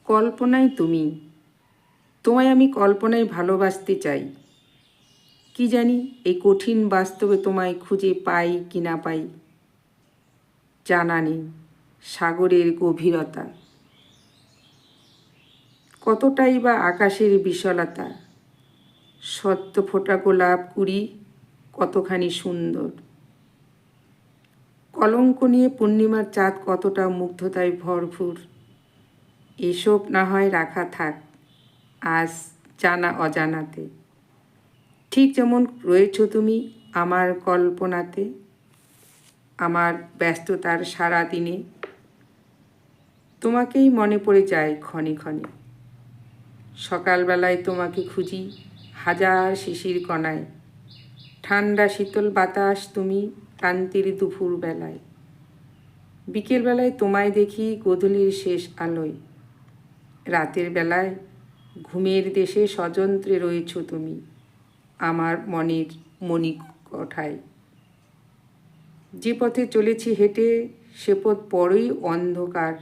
কল্পনায় তুমি, তোমায় আমি কল্পনায় ভালোবাসতে চাই। কি জানি এই কঠিন বাস্তবে তোমায় খুঁজে পাই কি না পাই, জানা নেই। সাগরের গভীরতা কতটাই বা আকাশের বিশালতা, সদ্য ফোটা গোলাপ কুড়ি কতখানি সুন্দর। কলঙ্ক নিয়ে পূর্ণিমার চাঁদ কতটা মুগ্ধতায় ভরপুর। এসব না হয় রাখা থাক আজ জানা অজানাতে। ঠিক যেমন রয়েছ তুমি আমার কল্পনাতে, আমার ব্যস্ততার সারা দিনে তোমাকেই মনে পড়ে যায় ক্ষণে ক্ষণে। সকালবেলায় তোমাকে খুঁজি হাজার শিশির কণায়, ঠান্ডা শীতল বাতাস তুমি ক্লান্তির দুপুর বেলায়। বিকেলবেলায় তোমায় দেখি গোধূলির শেষ আলোয়। রাতের বেলায় ঘুমের দেশে স্বযন্ত্রে রয়েছ তুমি আমার মনের মণিকোঠায়। যে পথে চলেছি হেঁটে সে পথ বড়ই অন্ধকার,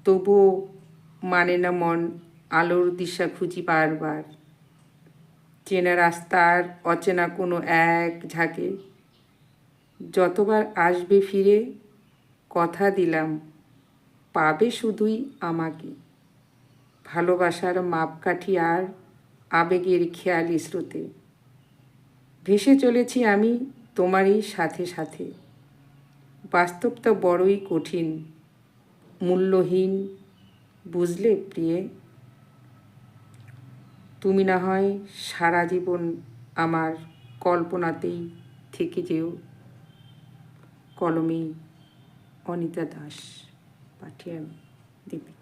তবুও মানে না মন আলোর দিশা খুঁজি বারবার। চেনা রাস্তার অচেনা কোনো এক ঝাঁকে যতবার আসবে ফিরে, কথা দিলাম পাবে শুধুই আমাকে। ভালোবাসার মাপকাঠি আর আবেগের খেয়ালি স্রোতে ভেসে চলেছি আমি তোমারই সাথে সাথে। বাস্তবটা বড়ই কঠিন, মূল্যহীন বুঝলে প্রিয়ে। তুমি না হয় সারা জীবন আমার কল্পনাতেই থেকে যেও। কলমে অনিতা দাস, পাঠিয়ে আমি দীপিকা।